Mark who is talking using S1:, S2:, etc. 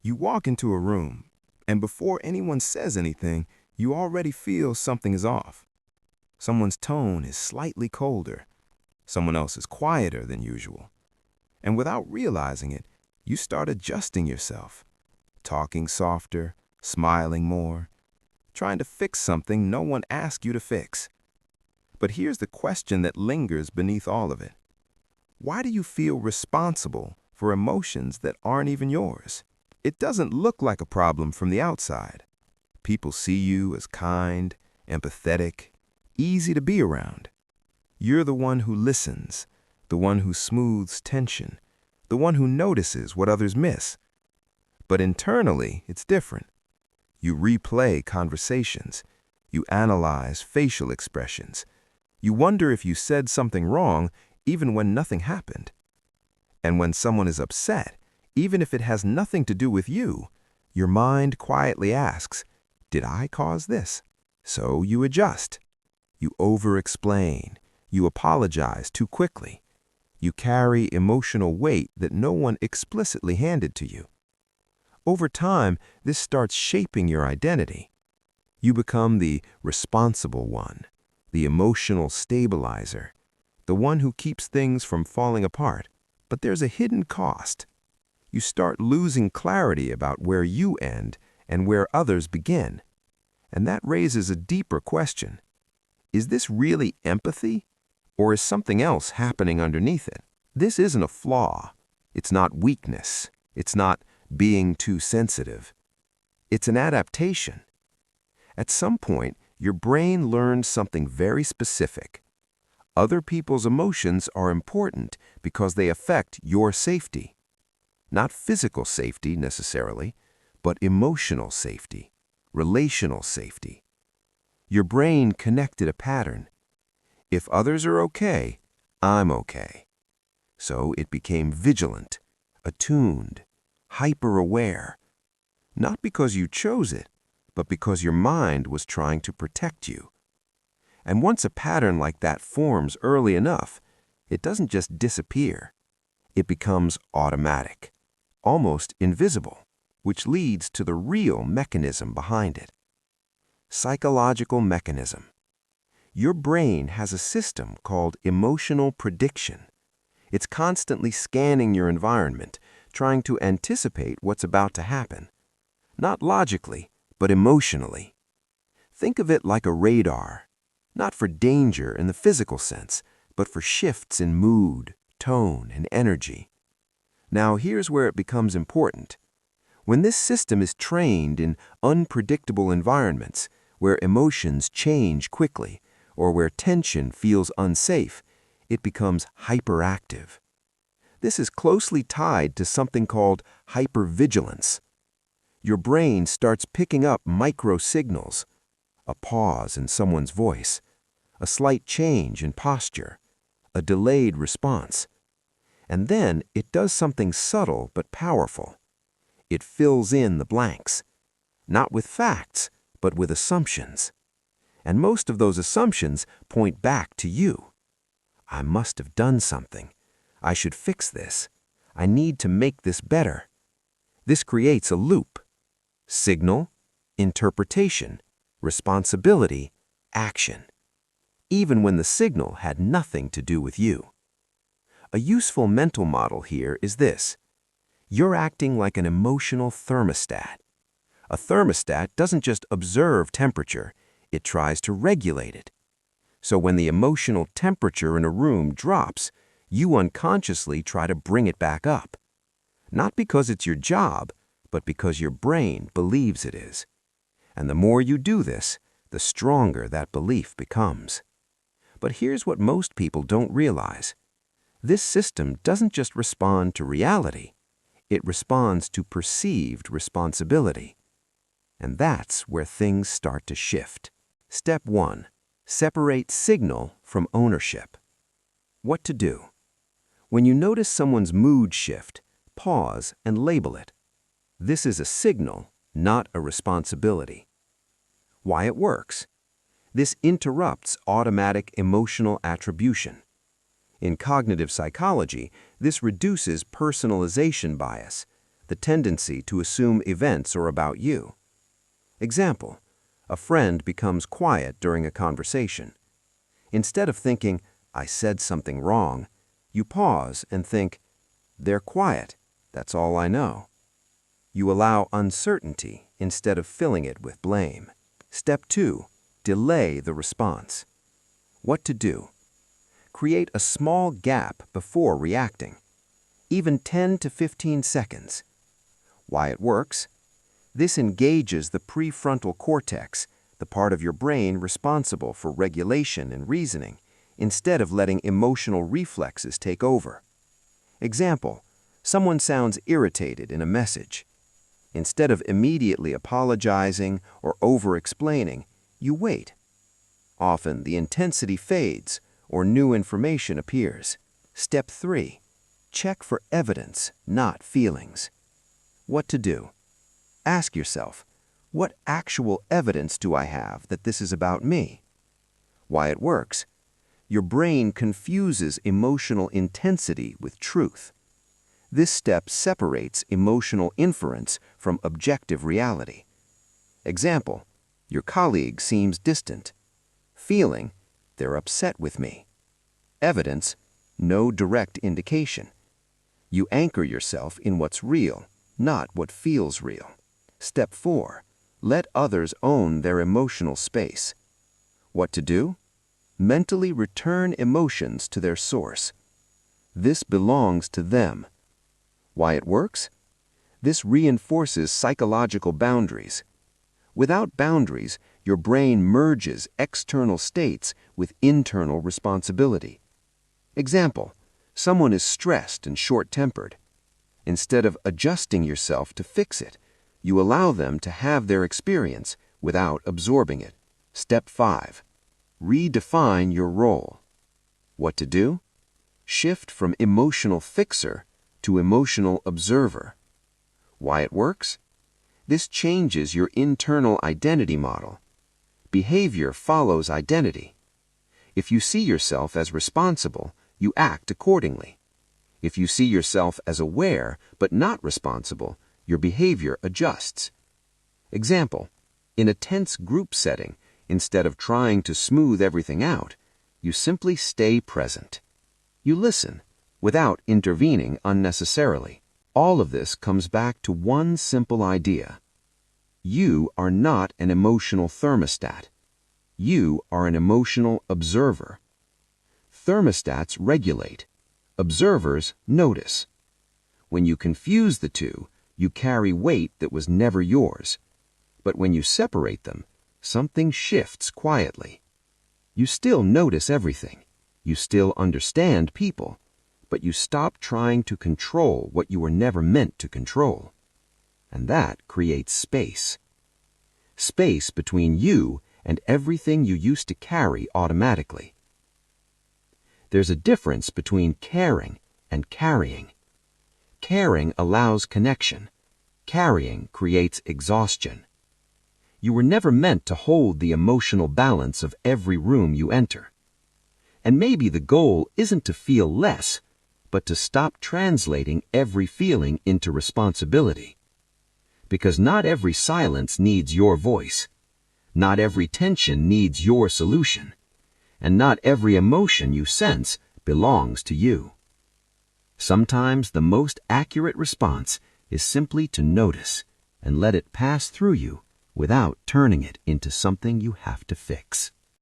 S1: You walk into a room, and before anyone says anything, you already feel something is off. Someone's tone is slightly colder. Someone else is quieter than usual. And without realizing it, you start adjusting yourself, talking softer, smiling more, trying to fix something no one asked you to fix. But here's the question that lingers beneath all of it. Why do you feel responsible for emotions that aren't even yours? It doesn't look like a problem from the outside. People see you as kind, empathetic, easy to be around. You're the one who listens, the one who smooths tension, the one who notices what others miss. But internally, it's different. You replay conversations. You analyze facial expressions. You wonder if you said something wrong even when nothing happened. And when someone is upset, even if it has nothing to do with you, your mind quietly asks, "Did I cause this?" So you adjust. You over-explain. You apologize too quickly. You carry emotional weight that no one explicitly handed to you. Over time, this starts shaping your identity. You become the responsible one, the emotional stabilizer, the one who keeps things from falling apart. But there's a hidden cost. You start losing clarity about where you end and where others begin. And that raises a deeper question. Is this really empathy, or is something else happening underneath it? This isn't a flaw. It's not weakness. It's not being too sensitive. It's an adaptation. At some point, your brain learns something very specific. Other people's emotions are important because they affect your safety. Not physical safety necessarily, but emotional safety, relational safety. Your brain connected a pattern. If others are okay, I'm okay. So it became vigilant, attuned, hyper-aware. Not because you chose it, but because your mind was trying to protect you. And once a pattern like that forms early enough, it doesn't just disappear. It becomes automatic, almost invisible, which leads to the real mechanism behind it. Psychological mechanism. Your brain has a system called emotional prediction. It's constantly scanning your environment, trying to anticipate what's about to happen. Not logically, but emotionally. Think of it like a radar. Not for danger in the physical sense, but for shifts in mood, tone, and energy. Now here's where it becomes important. When this system is trained in unpredictable environments, where emotions change quickly, or where tension feels unsafe, it becomes hyperactive. This is closely tied to something called hypervigilance. Your brain starts picking up micro signals, a pause in someone's voice, a slight change in posture, a delayed response. And then it does something subtle but powerful. It fills in the blanks, not with facts, but with assumptions. And most of those assumptions point back to you. I must have done something. I should fix this. I need to make this better. This creates a loop. Signal, interpretation, responsibility, action. Even when the signal had nothing to do with you. A useful mental model here is this. You're acting like an emotional thermostat. A thermostat doesn't just observe temperature, it tries to regulate it. So when the emotional temperature in a room drops, you unconsciously try to bring it back up. Not because it's your job, but because your brain believes it is. And the more you do this, the stronger that belief becomes. But here's what most people don't realize. This system doesn't just respond to reality, it responds to perceived responsibility. And that's where things start to shift. Step 1. Separate signal from ownership. What to do? When you notice someone's mood shift, pause and label it. This is a signal, not a responsibility. Why it works? This interrupts automatic emotional attribution. In cognitive psychology, this reduces personalization bias,
S2: the tendency to assume events are about you. Example, a friend becomes quiet during a conversation. Instead of thinking, "I said something wrong," you pause and think, "They're quiet, that's all I know." You allow uncertainty instead of filling it with blame. Step 2, delay the response. What to do? Create a small gap before reacting, even 10 to 15 seconds. Why it works? This engages the prefrontal cortex, the part of your brain responsible for regulation and reasoning, instead of letting emotional reflexes take over. Example, someone sounds irritated in a message. Instead of immediately apologizing or over-explaining, you wait. Often the intensity fades or new information appears. Step 3, check for evidence, not feelings. What to do? Ask yourself, what actual evidence do I have that this is about me? Why it works? Your brain confuses emotional intensity with truth. This step separates emotional inference from objective reality. Example, your colleague seems distant. Feeling, they're upset with me. Evidence, no direct indication. You anchor yourself in what's real, not what feels real. Step 4, let others own their emotional space. What to do? Mentally return emotions to their source. This belongs to them. Why it works? This reinforces psychological boundaries. Without boundaries, your brain merges external states with internal responsibility. Example, someone is stressed and short-tempered. Instead of adjusting yourself to fix it, you allow them to have their experience without absorbing it. Step 5, redefine your role. What to do? Shift from emotional fixer to emotional observer. Why it works? This changes your internal identity model. Behavior follows identity. If you see yourself as responsible, you act accordingly. If you see yourself as aware but not responsible, your behavior adjusts. Example, in a tense group setting, instead of trying to smooth everything out, you simply stay present. You listen without intervening unnecessarily. All of this comes back to one simple idea. You are not an emotional thermostat. You are an emotional observer. Thermostats regulate. Observers notice. When you confuse the two, you carry weight that was never yours. But when you separate them, something shifts quietly. You still notice everything. You still understand people. But you stop trying to control what you were never meant to control. And that creates space. Space between you and everything you used to carry automatically. There's a difference between caring and carrying. Caring allows connection. Carrying creates exhaustion. You were never meant to hold the emotional balance of every room you enter. And maybe the goal isn't to feel less, but to stop translating every feeling into responsibility. Because not every silence needs your voice. Not every tension needs your solution. And not every emotion you sense belongs to you. Sometimes the most accurate response is simply to notice and let it pass through you without turning it into something you have to fix.